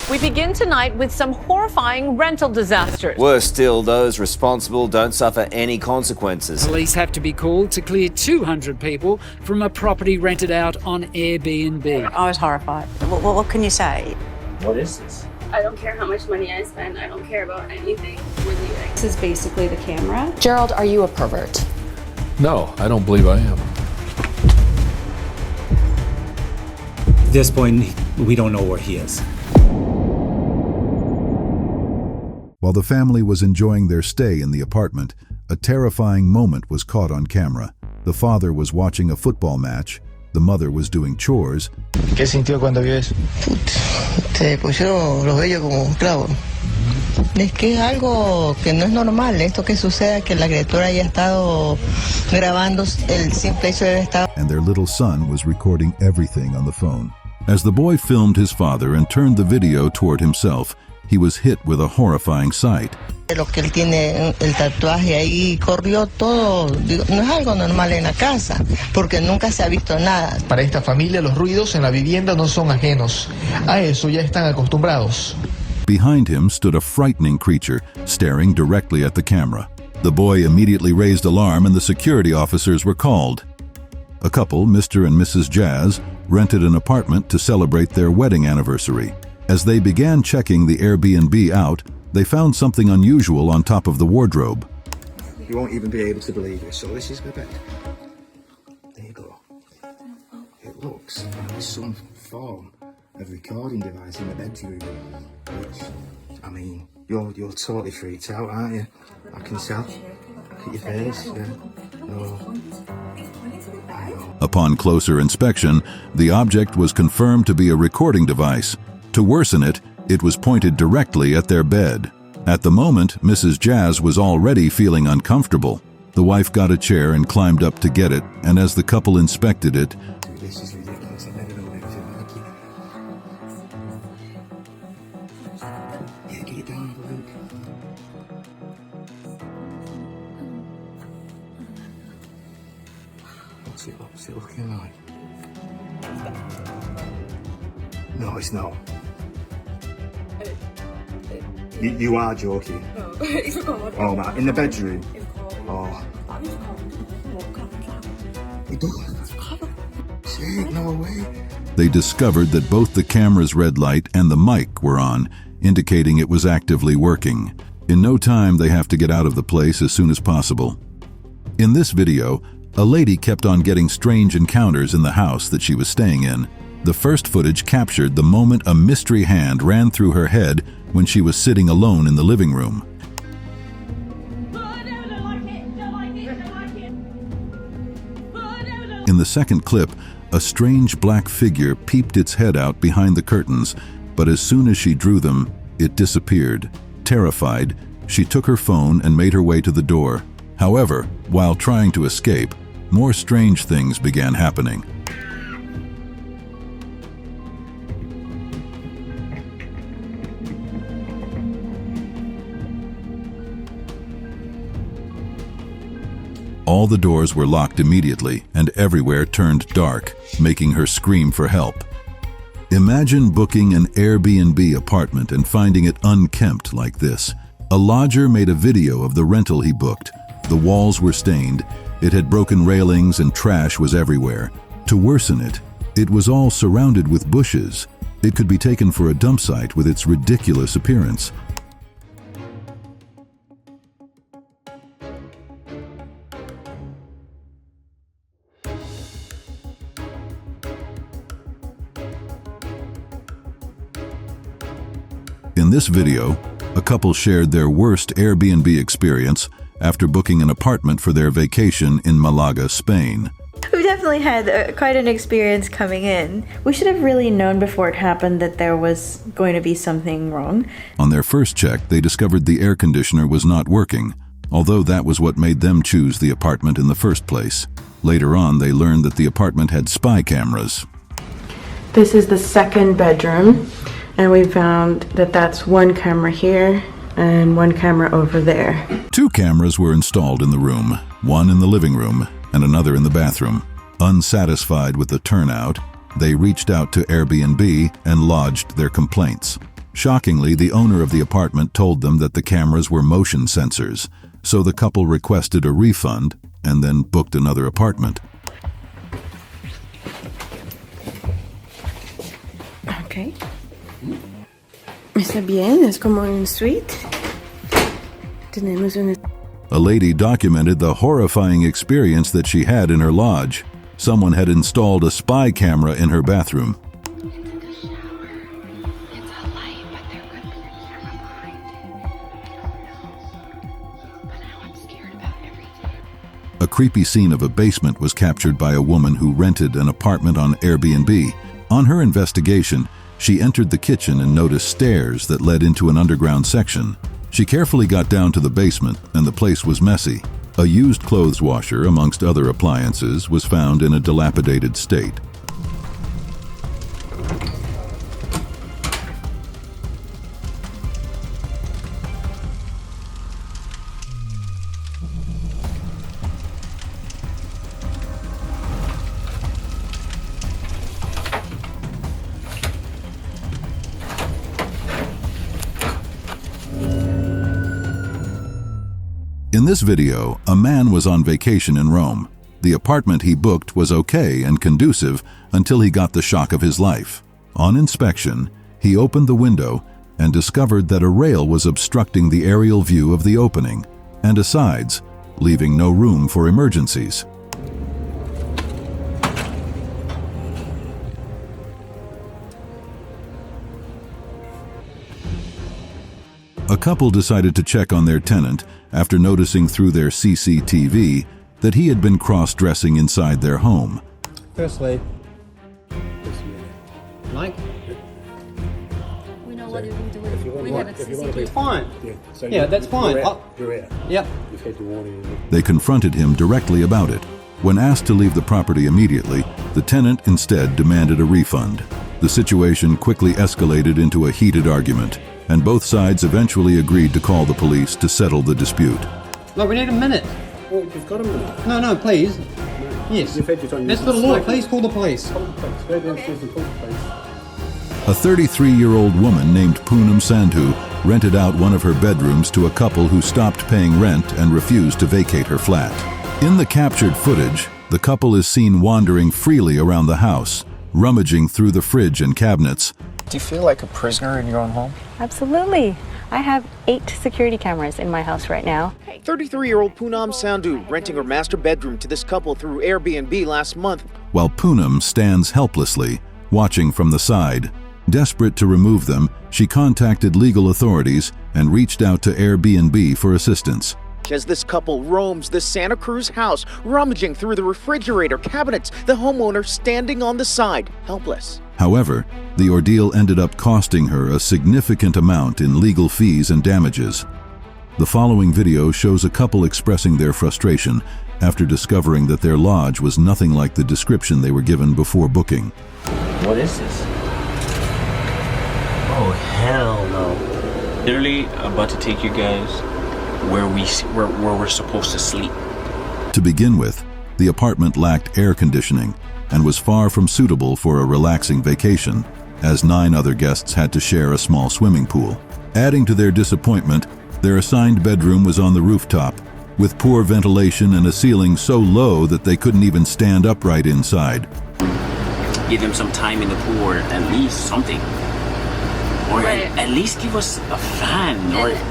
We begin tonight with some horrifying rental disasters. Worse still, those responsible don't suffer any consequences. Police have to be called to clear 200 people from a property rented out on Airbnb. I was horrified. What can you say? What is this? I don't care how much money I spend. I don't care about anything. We're leaving. This is basically the camera. Gerald, are you a pervert? No, I don't believe I am. At this point, we don't know where he is. While the family was enjoying their stay in the apartment, a terrifying moment was caught on camera. The father was watching a football match, the mother was doing chores. ¿Qué sintió cuando vio eso? Se pusieron los vellos como clavos. Es que es algo que no es normal, esto que suceda, que la criatura haya estado grabando el simple hecho de haber estado. And their little son was recording everything on the phone. As the boy filmed his father and turned the video toward himself, he was hit with a horrifying sight. Lo que él tiene el tatuaje ahí corrió todo, digo, no es algo normal en la casa, porque nunca se ha visto nada. Para esta familia los ruidos en la vivienda no son ajenos. A eso ya están acostumbrados. Behind him stood a frightening creature, staring directly at the camera. The boy immediately raised alarm and the security officers were called. A couple, Mr. and Mrs. Jazz, rented an apartment to celebrate their wedding anniversary. As they began checking the Airbnb out, they found something unusual on top of the wardrobe. You won't even be able to believe it. So this is the bed. There you go. It looks like there's some form of recording device in the bedroom. Which, I mean, you're totally freaked out, aren't you? I can tell. Look at your face. Yeah. No. Upon closer inspection, the object was confirmed to be a recording device. To worsen it, it was pointed directly at their bed. At the moment, Mrs. Jazz was already feeling uncomfortable. The wife got a chair and climbed up to get it, and as the couple inspected it, This is ridiculous. I've never known anything like it. Yeah, get it down, have a look. What's it looking like? No, it's not. You are joking. No, it's cold. Oh man, in the bedroom. It's cold. Oh. It's cold. It does. Shit, no way. they discovered that both the camera's red light and the mic were on, indicating it was actively working. In no time, they have to get out of the place as soon as possible. In this video, a lady kept on getting strange encounters in the house that she was staying in. The first footage captured the moment a mystery hand ran through her head when she was sitting alone in the living room. In the second clip, a strange black figure peeped its head out behind the curtains, but as soon as she drew them, it disappeared. Terrified, she took her phone and made her way to the door. However, while trying to escape, more strange things began happening. All the doors were locked immediately, and everywhere turned dark, making her scream for help. Imagine booking an Airbnb apartment and finding it unkempt like this. A lodger made a video of the rental he booked. The walls were stained, it had broken railings and trash was everywhere. To worsen it, it was all surrounded with bushes. It could be taken for a dump site with its ridiculous appearance. In this video, a couple shared their worst Airbnb experience after booking an apartment for their vacation in Malaga, Spain. We definitely had quite an experience coming in. We should have really known before it happened that there was going to be something wrong. On their first check, they discovered the air conditioner was not working, although that was what made them choose the apartment in the first place. Later on, they learned that the apartment had spy cameras. This is the second bedroom, and we found that that's one camera here and one camera over there. 2 cameras were installed in the room, one in the living room and another in the bathroom. Unsatisfied with the turnout, they reached out to Airbnb and lodged their complaints. Shockingly, the owner of the apartment told them that the cameras were motion sensors, so the couple requested a refund and then booked another apartment. Okay. Está bien, es como un suite. Tenemos una... A lady documented the horrifying experience that she had in her lodge. Someone had installed a spy camera in her bathroom. A creepy scene of a basement was captured by a woman who rented an apartment on Airbnb. On her investigation, she entered the kitchen and noticed stairs that led into an underground section. She carefully got down to the basement, and the place was messy. A used clothes washer, amongst other appliances, was found in a dilapidated state. In this video, a man was on vacation in Rome. The apartment he booked was okay and conducive until he got the shock of his life. On inspection, he opened the window and discovered that a rail was obstructing the aerial view of the opening and the sides, leaving no room for emergencies. A couple decided to check on their tenant after noticing through their CCTV that he had been cross-dressing inside their home. Firstly, Mike? We know what you're doing. We have a CCTV. Fine. Yeah, that's fine. You're out. Yep. You've had the warning. They confronted him directly about it. When asked to leave the property immediately, the tenant instead demanded a refund. The situation quickly escalated into a heated argument, and both sides eventually agreed to call the police to settle the dispute. No, we need a minute. Well, you've got a minute. No, please. No. Yes. You've had your time. That's the law. Please call the police. Call the police. Go downstairs and call the police. A 33-year-old woman named Poonam Sandhu rented out one of her bedrooms to a couple who stopped paying rent and refused to vacate her flat. In the captured footage, the couple is seen wandering freely around the house, rummaging through the fridge and cabinets. Do you feel like a prisoner in your own home? Absolutely. I have 8 security cameras in my house right now. 33-year-old Poonam Sandhu renting her master bedroom to this couple through Airbnb last month. While Poonam stands helplessly, watching from the side. Desperate to remove them, she contacted legal authorities and reached out to Airbnb for assistance. As this couple roams the Santa Cruz house, rummaging through the refrigerator cabinets, the homeowner standing on the side, helpless. However, the ordeal ended up costing her a significant amount in legal fees and damages. The following video shows a couple expressing their frustration after discovering that their lodge was nothing like the description they were given before booking. What is this? Oh, hell no. Literally about to take you guys where we're supposed to sleep. To begin with, the apartment lacked air conditioning and was far from suitable for a relaxing vacation, as 9 other guests had to share a small swimming pool. Adding to their disappointment, their assigned bedroom was on the rooftop, with poor ventilation and a ceiling so low that they couldn't even stand upright inside. Give them some time in the pool, or at least something. Or Right. at least give us a fan.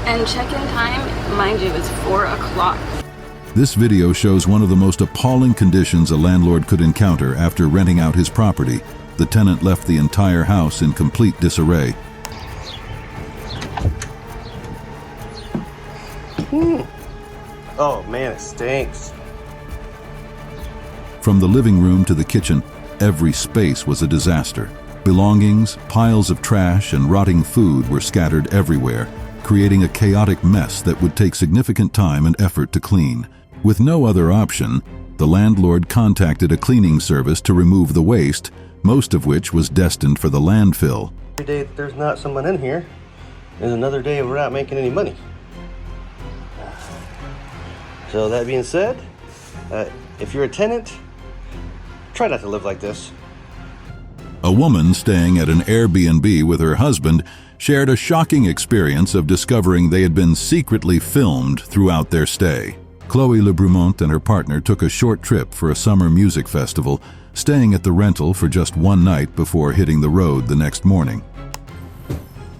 And check-in time, mind you, is 4 o'clock. This video shows one of the most appalling conditions a landlord could encounter after renting out his property. The tenant left the entire house in complete disarray. Oh man, it stinks. From the living room to the kitchen, every space was a disaster. Belongings, piles of trash, and rotting food were scattered everywhere, creating a chaotic mess that would take significant time and effort to clean. With no other option, the landlord contacted a cleaning service to remove the waste, most of which was destined for the landfill. Every day that there's not someone in here is another day we're not making any money. So that being said, if you're a tenant, try not to live like this. A woman staying at an Airbnb with her husband shared a shocking experience of discovering they had been secretly filmed throughout their stay. Chloe Lebrumont and her partner took a short trip for a summer music festival, staying at the rental for just one night before hitting the road the next morning.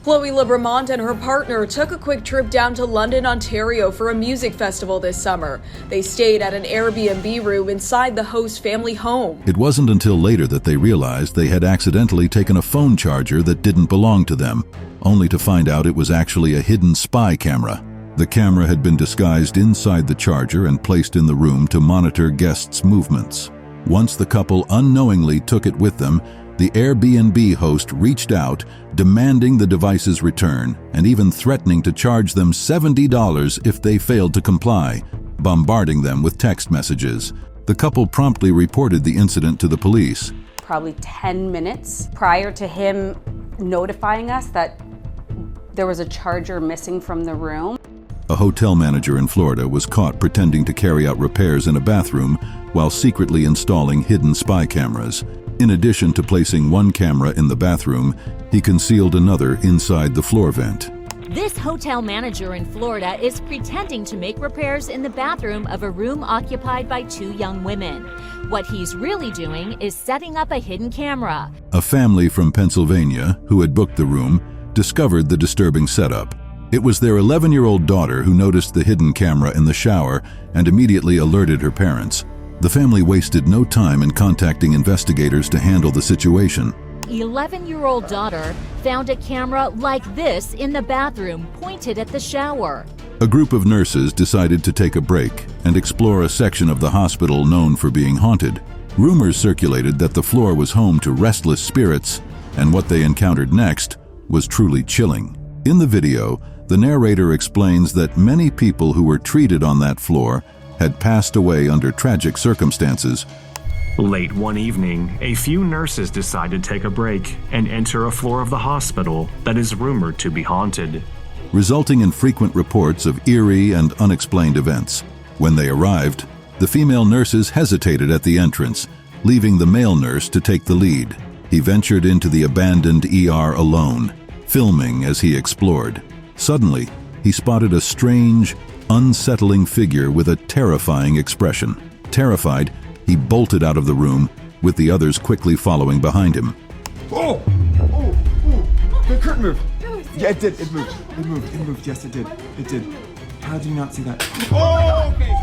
Chloe Lebrumont and her partner took a quick trip down to London, Ontario for a music festival this summer. They stayed at an Airbnb room inside the host family home. It wasn't until later that they realized they had accidentally taken a phone charger that didn't belong to them, only to find out it was actually a hidden spy camera. The camera had been disguised inside the charger and placed in the room to monitor guests' movements. Once the couple unknowingly took it with them, the Airbnb host reached out, demanding the device's return and even threatening to charge them $70 if they failed to comply, bombarding them with text messages. The couple promptly reported the incident to the police. Probably 10 minutes prior to him notifying us that there was a charger missing from the room. A hotel manager in Florida was caught pretending to carry out repairs in a bathroom while secretly installing hidden spy cameras. In addition to placing one camera in the bathroom, he concealed another inside the floor vent. This hotel manager in Florida is pretending to make repairs in the bathroom of a room occupied by two young women. What he's really doing is setting up a hidden camera. A family from Pennsylvania, who had booked the room, discovered the disturbing setup. It was their 11-year-old daughter who noticed the hidden camera in the shower and immediately alerted her parents. The family wasted no time in contacting investigators to handle the situation. 11-year-old daughter found a camera like this in the bathroom, pointed at the shower. A group of nurses decided to take a break and explore a section of the hospital known for being haunted. Rumors circulated that the floor was home to restless spirits, and what they encountered next was truly chilling. In the video, the narrator explains that many people who were treated on that floor had passed away under tragic circumstances. Late one evening, a few nurses decided to take a break and enter a floor of the hospital that is rumored to be haunted, resulting in frequent reports of eerie and unexplained events. When they arrived, the female nurses hesitated at the entrance, leaving the male nurse to take the lead. He ventured into the abandoned ER alone, filming as he explored. Suddenly, he spotted a strange, unsettling figure with a terrifying expression. Terrified, he bolted out of the room, with the others quickly following behind him. Oh! Oh! Oh! The curtain moved! Yeah, it did. It moved. It moved. It moved. Yes, it did. It did. How did you not see that? Oh, okay!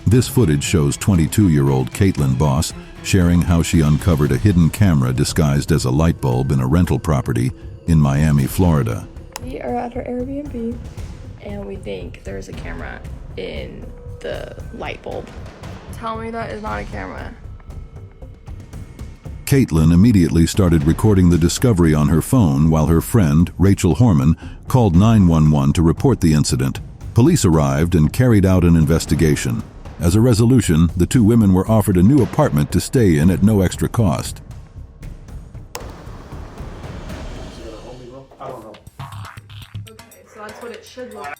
This footage shows 22-year-old Caitlin Boss sharing how she uncovered a hidden camera disguised as a light bulb in a rental property in Miami, Florida. We are at our Airbnb, and we think there's a camera in the light bulb. Tell me that is not a camera. Caitlin immediately started recording the discovery on her phone while her friend, Rachel Horman, called 911 to report the incident. Police arrived and carried out an investigation. As a resolution, the two women were offered a new apartment to stay in at no extra cost. I don't know. Okay, so that's what it should look like.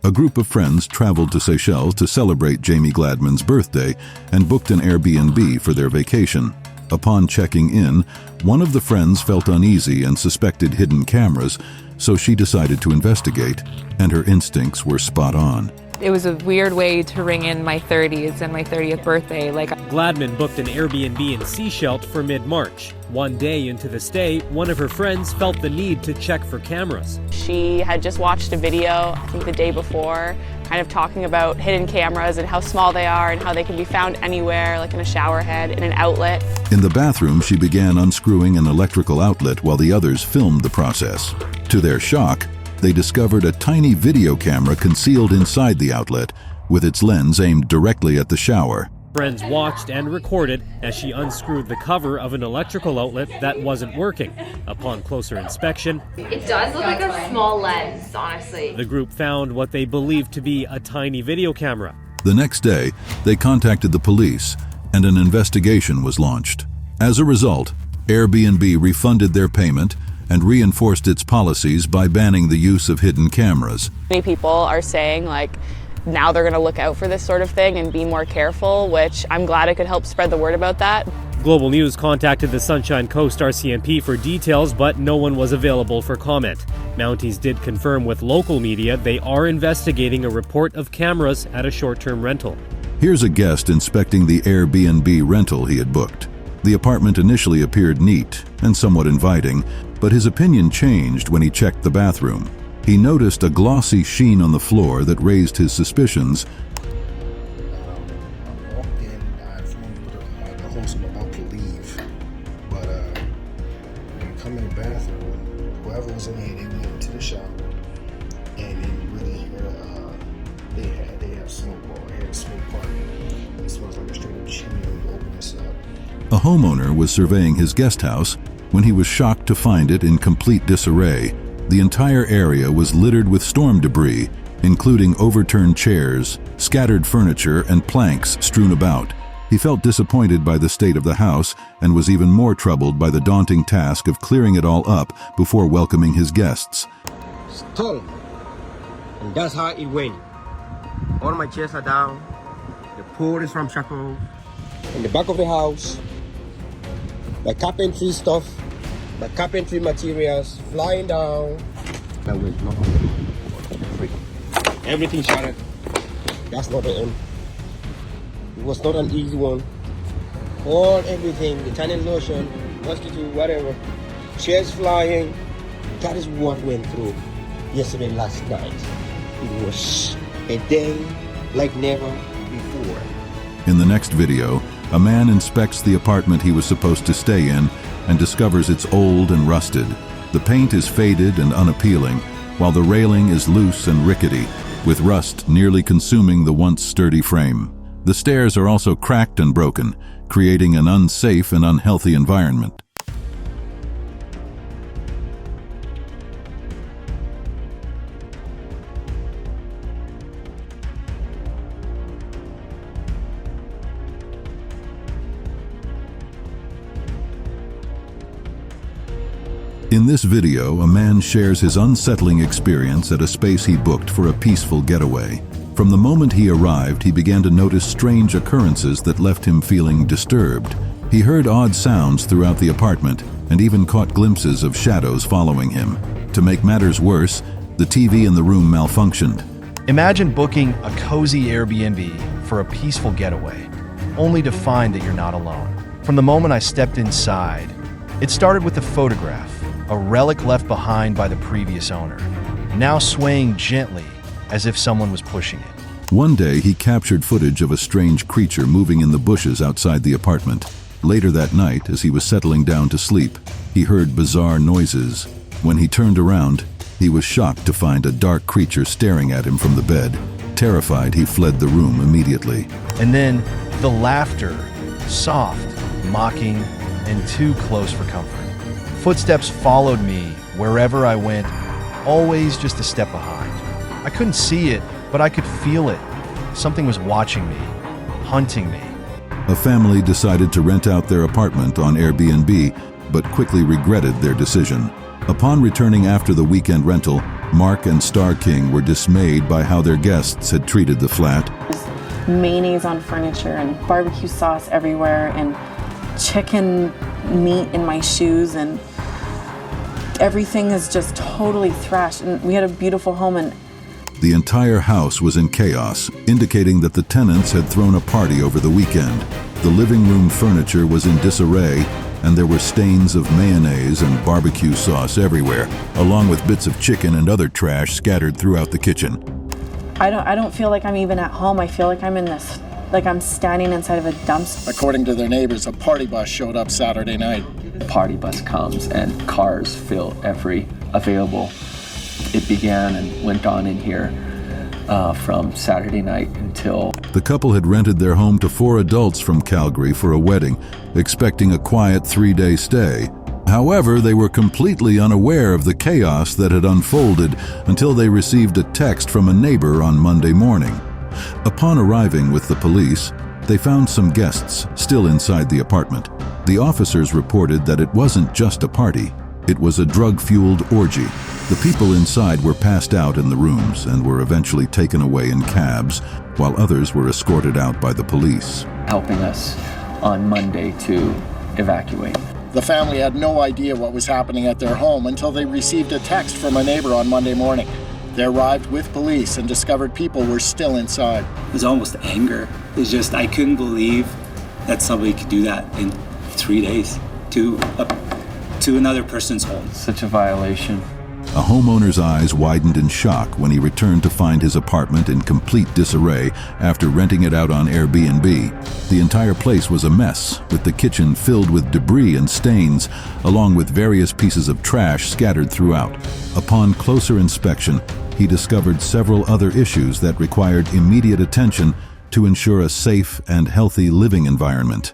A group of friends traveled to Seychelles to celebrate Jamie Gladman's birthday and booked an Airbnb for their vacation. Upon checking in, one of the friends felt uneasy and suspected hidden cameras, so she decided to investigate, and her instincts were spot on. It was a weird way to ring in my 30s and my 30th birthday. Gladman booked an Airbnb in Seychelles for mid-March. One day into the stay, one of her friends felt the need to check for cameras. She had just watched a video, I think the day before, kind of talking about hidden cameras and how small they are and how they can be found anywhere, like in a shower head, in an outlet. In the bathroom, she began unscrewing an electrical outlet while the others filmed the process. To their shock, they discovered a tiny video camera concealed inside the outlet, with its lens aimed directly at the shower. Friends watched and recorded as she unscrewed the cover of an electrical outlet that wasn't working. Upon closer inspection, it does look like a small lens, honestly. The group found what they believed to be a tiny video camera. The next day, they contacted the police, and an investigation was launched. As a result, Airbnb refunded their payment and reinforced its policies by banning the use of hidden cameras. Many people are saying, like, now they're going to look out for this sort of thing and be more careful, which I'm glad I could help spread the word about that. Global News contacted the Sunshine Coast RCMP for details, but no one was available for comment. Mounties did confirm with local media they are investigating a report of cameras at a short-term rental. Here's a guest inspecting the Airbnb rental he had booked. The apartment initially appeared neat and somewhat inviting, but his opinion changed when he checked the bathroom. He noticed a glossy sheen on the floor that raised his suspicions. I walked in, I informed the host I'm about to leave, but when you come in the bathroom, whoever was in here, they went into the shower, and then really they have smoke, or they had a smoke party. It smells like a straight up chimney when you open this up. A homeowner was surveying his guest house when he was shocked to find it in complete disarray. The entire area was littered with storm debris, including overturned chairs, scattered furniture, and planks strewn about. He felt disappointed by the state of the house and was even more troubled by the daunting task of clearing it all up before welcoming his guests. Storm. And that's how it went. All my chairs are down. The pool is from Chaco. In the back of the house, my carpentry stuff, my carpentry materials flying down. Everything shattered. That's not the end. It was not an easy one. Everything, the tanning lotion, mosquito, whatever, chairs flying. That is what went through yesterday, last night. It was a day like never before. In the next video, a man inspects the apartment he was supposed to stay in and discovers it's old and rusted. The paint is faded and unappealing, while the railing is loose and rickety, with rust nearly consuming the once sturdy frame. The stairs are also cracked and broken, creating an unsafe and unhealthy environment. In this video, a man shares his unsettling experience at a space he booked for a peaceful getaway. From the moment he arrived, he began to notice strange occurrences that left him feeling disturbed. He heard odd sounds throughout the apartment and even caught glimpses of shadows following him. To make matters worse, the TV in the room malfunctioned. Imagine booking a cozy Airbnb for a peaceful getaway, only to find that you're not alone. From the moment I stepped inside, it started with a photograph, a relic left behind by the previous owner, now swaying gently as if someone was pushing it. One day, he captured footage of a strange creature moving in the bushes outside the apartment. Later that night, as he was settling down to sleep, he heard bizarre noises. When he turned around, he was shocked to find a dark creature staring at him from the bed. Terrified, he fled the room immediately. And then the laughter, soft, mocking, and too close for comfort. Footsteps followed me wherever I went, always just a step behind. I couldn't see it, but I could feel it. Something was watching me, hunting me. A family decided to rent out their apartment on Airbnb, but quickly regretted their decision. Upon returning after the weekend rental, Mark and Star King were dismayed by how their guests had treated the flat. Mayonnaise on furniture and barbecue sauce everywhere and chicken meat in my shoes, and everything is just totally thrashed. And we had a beautiful home, and the entire house was in chaos, indicating that the tenants had thrown a party over the weekend. The living room furniture was in disarray, and there were stains of mayonnaise and barbecue sauce everywhere, along with bits of chicken and other trash scattered throughout the kitchen. I don't feel like I'm even at home. I feel like I'm in this, like I'm standing inside of a dumpster. According to their neighbors, a party bus showed up Saturday night. The party bus comes and cars fill every available. It began and went on in here from Saturday night until... The couple had rented their home to 4 adults from Calgary for a wedding, expecting a quiet 3-day stay. However, they were completely unaware of the chaos that had unfolded until they received a text from a neighbor on Monday morning. Upon arriving with the police, they found some guests still inside the apartment. The officers reported that it wasn't just a party. It was a drug-fueled orgy. The people inside were passed out in the rooms and were eventually taken away in cabs, while others were escorted out by the police. Helping us on Monday to evacuate. The family had no idea what was happening at their home until they received a text from a neighbor on Monday morning. They arrived with police and discovered people were still inside. It was almost anger. It's just, I couldn't believe that somebody could do that in 3 days to another person's home. Such a violation. A homeowner's eyes widened in shock when he returned to find his apartment in complete disarray after renting it out on Airbnb. The entire place was a mess, with the kitchen filled with debris and stains, along with various pieces of trash scattered throughout. Upon closer inspection, he discovered several other issues that required immediate attention to ensure a safe and healthy living environment.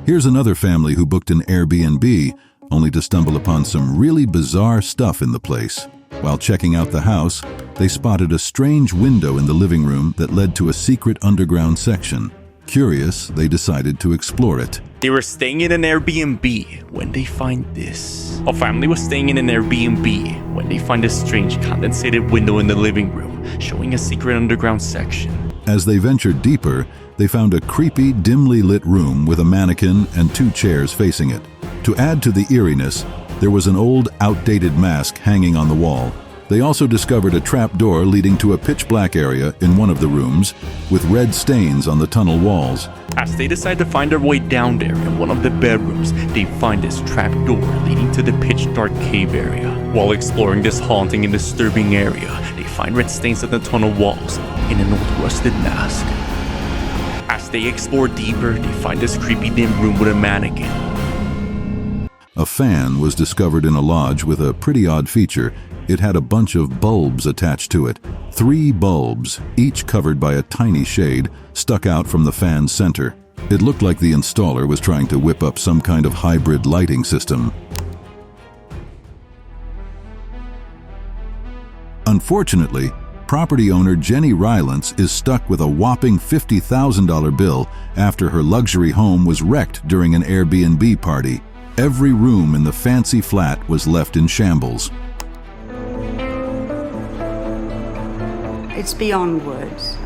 Here's another family who booked an Airbnb, only to stumble upon some really bizarre stuff in the place. While checking out the house, they spotted a strange window in the living room that led to a secret underground section. Curious, they decided to explore it. They were staying in an Airbnb when they find this. A family was staying in an Airbnb when they find a strange condensated window in the living room, showing a secret underground section. As they ventured deeper, they found a creepy, dimly lit room with a mannequin and 2 chairs facing it. To add to the eeriness, there was an old, outdated mask hanging on the wall. They also discovered a trap door leading to a pitch-black area in one of the rooms, with red stains on the tunnel walls. As they decide to find their way down there in one of the bedrooms, they find this trap door leading to the pitch-dark cave area. While exploring this haunting and disturbing area, they find red stains on the tunnel walls and an old rusted mask. As they explore deeper, they find this creepy dim room with a mannequin. A fan was discovered in a lodge with a pretty odd feature. It had a bunch of bulbs attached to it. 3 bulbs, each covered by a tiny shade, stuck out from the fan's center. It looked like the installer was trying to whip up some kind of hybrid lighting system. Unfortunately, property owner Jenny Rylance is stuck with a whopping $50,000 bill after her luxury home was wrecked during an Airbnb party. Every room in the fancy flat was left in shambles. It's beyond words.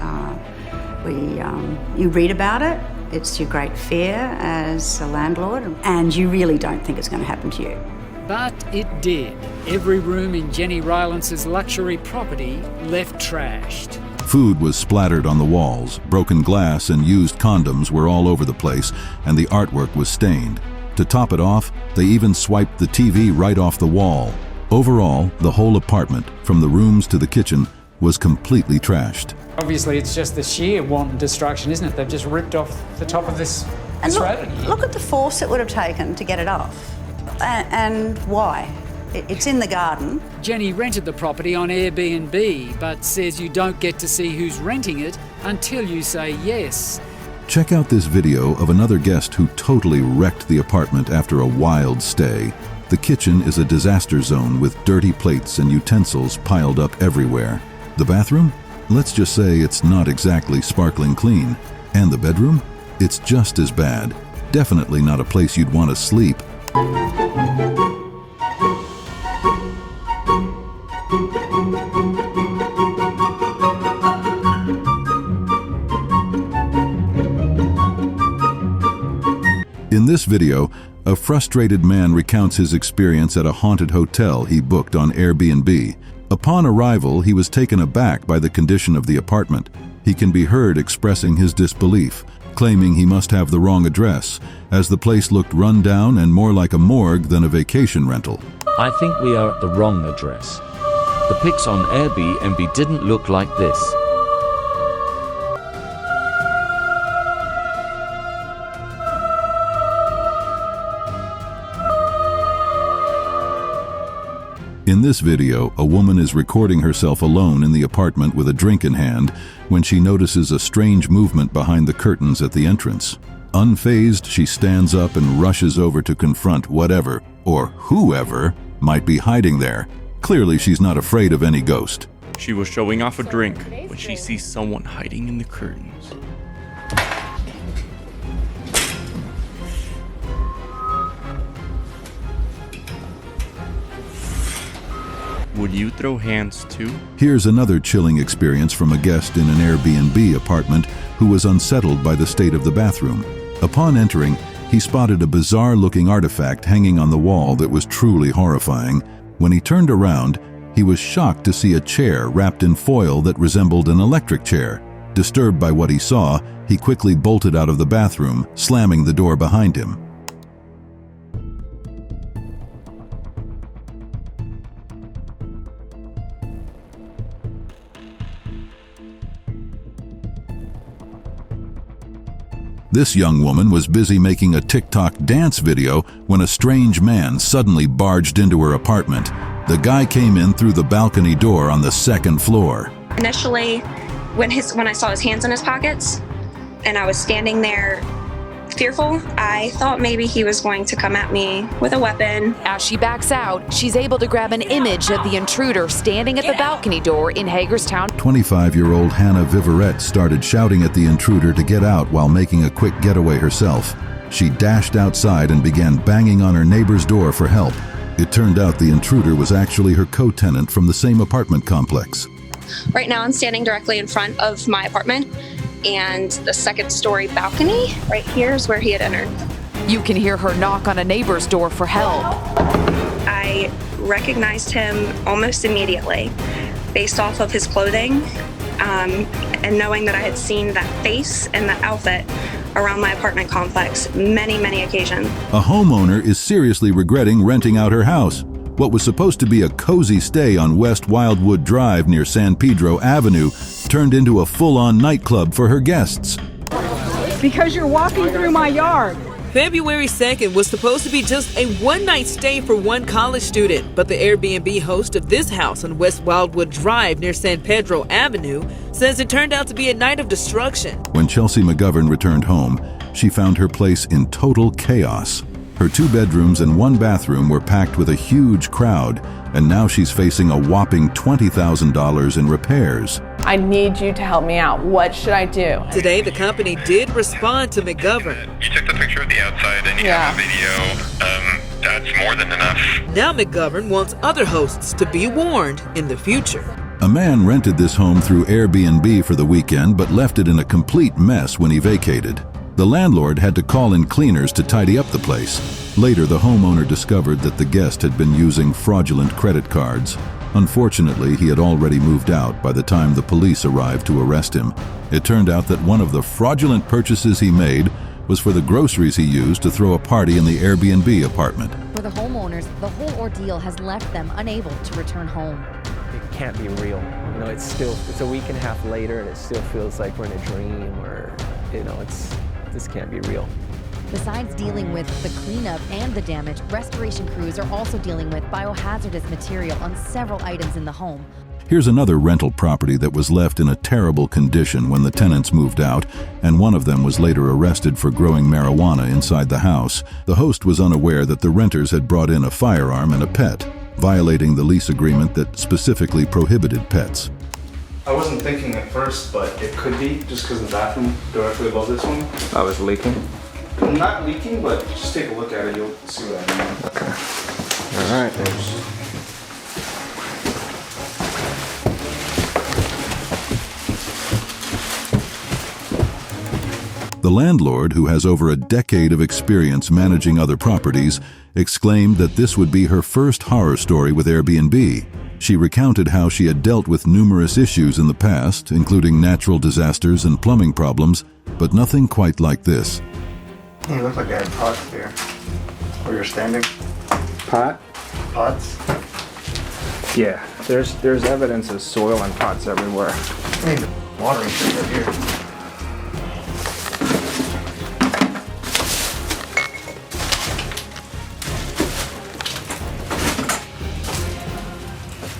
You read about it, it's your great fear as a landlord, and you really don't think it's going to happen to you. But it did. Every room in Jenny Rylance's luxury property left trashed. Food was splattered on the walls, broken glass and used condoms were all over the place, and the artwork was stained. To top it off, they even swiped the TV right off the wall. Overall, the whole apartment, from the rooms to the kitchen, was completely trashed. Obviously, it's just the sheer wanton destruction, isn't it? They've just ripped off the top of this road. Look at the force it would have taken to get it off. And why? It's in the garden. Jenny rented the property on Airbnb, but says you don't get to see who's renting it until you say yes. Check out this video of another guest who totally wrecked the apartment after a wild stay. The kitchen is a disaster zone with dirty plates and utensils piled up everywhere. The bathroom? Let's just say it's not exactly sparkling clean. And the bedroom? It's just as bad. Definitely not a place you'd want to sleep. In this video, a frustrated man recounts his experience at a haunted hotel he booked on Airbnb. Upon arrival, he was taken aback by the condition of the apartment. He can be heard expressing his disbelief, claiming he must have the wrong address, as the place looked run down and more like a morgue than a vacation rental. I think we are at the wrong address. The pics on Airbnb didn't look like this. In this video, a woman is recording herself alone in the apartment with a drink in hand when she notices a strange movement behind the curtains at the entrance. Unfazed, she stands up and rushes over to confront whatever, or whoever, might be hiding there. Clearly, she's not afraid of any ghost. She was showing off a drink when she sees someone hiding in the curtains. Would you throw hands too? Here's another chilling experience from a guest in an Airbnb apartment who was unsettled by the state of the bathroom. Upon entering, he spotted a bizarre-looking artifact hanging on the wall that was truly horrifying. When he turned around, he was shocked to see a chair wrapped in foil that resembled an electric chair. Disturbed by what he saw, he quickly bolted out of the bathroom, slamming the door behind him. This young woman was busy making a TikTok dance video when a strange man suddenly barged into her apartment. The guy came in through the balcony door on the second floor. Initially, when I saw his hands in his pockets and I was standing there fearful, I thought maybe he was going to come at me with a weapon. As she backs out, she's able to grab an image of the intruder standing at the balcony door in Hagerstown. 25-year-old Hannah Viverette started shouting at the intruder to get out while making a quick getaway herself. She dashed outside and began banging on her neighbor's door for help. It turned out the intruder was actually her co-tenant from the same apartment complex. Right now I'm standing directly in front of my apartment, and the second-story balcony right here is where he had entered. You can hear her knock on a neighbor's door for help. I recognized him almost immediately based off of his clothing, and knowing that I had seen that face and that outfit around my apartment complex many occasions. A homeowner is seriously regretting renting out her house. What was supposed to be a cozy stay on West Wildwood Drive near San Pedro Avenue turned into a full-on nightclub for her guests. Because you're walking through my yard. February 2nd was supposed to be just a one-night stay for one college student, but the Airbnb host of this house on West Wildwood Drive near San Pedro Avenue says it turned out to be a night of destruction. When Chelsea McGovern returned home, she found her place in total chaos. Her 2 bedrooms and 1 bathroom were packed with a huge crowd, and now she's facing a whopping $20,000 in repairs. I need you to help me out. What should I do? Today, the company did respond to McGovern. You took the picture of the outside and you have a video. That's more than enough. Now McGovern wants other hosts to be warned in the future. A man rented this home through Airbnb for the weekend but left it in a complete mess when he vacated. The landlord had to call in cleaners to tidy up the place. Later, the homeowner discovered that the guest had been using fraudulent credit cards. Unfortunately, he had already moved out by the time the police arrived to arrest him. It turned out that one of the fraudulent purchases he made was for the groceries he used to throw a party in the Airbnb apartment. For the homeowners, the whole ordeal has left them unable to return home. It can't be real. You know, it's a week and a half later and it still feels like we're in a dream, or, you know, this can't be real. Besides dealing with the cleanup and the damage, restoration crews are also dealing with biohazardous material on several items in the home. Here's another rental property that was left in a terrible condition when the tenants moved out, and one of them was later arrested for growing marijuana inside the house. The host was unaware that the renters had brought in a firearm and a pet, violating the lease agreement that specifically prohibited pets. I wasn't thinking at first, but it could be, just because the bathroom directly above this one. I was leaking? Not leaking, but just take a look at it, you'll see what I mean. Okay. All right. The landlord, who has over a decade of experience managing other properties, exclaimed that this would be her first horror story with Airbnb. She recounted how she had dealt with numerous issues in the past, including natural disasters and plumbing problems, but nothing quite like this. You look like I had pots there, where you're standing. Pots? Yeah, there's evidence of soil and pots everywhere. I mean, watering thing right here.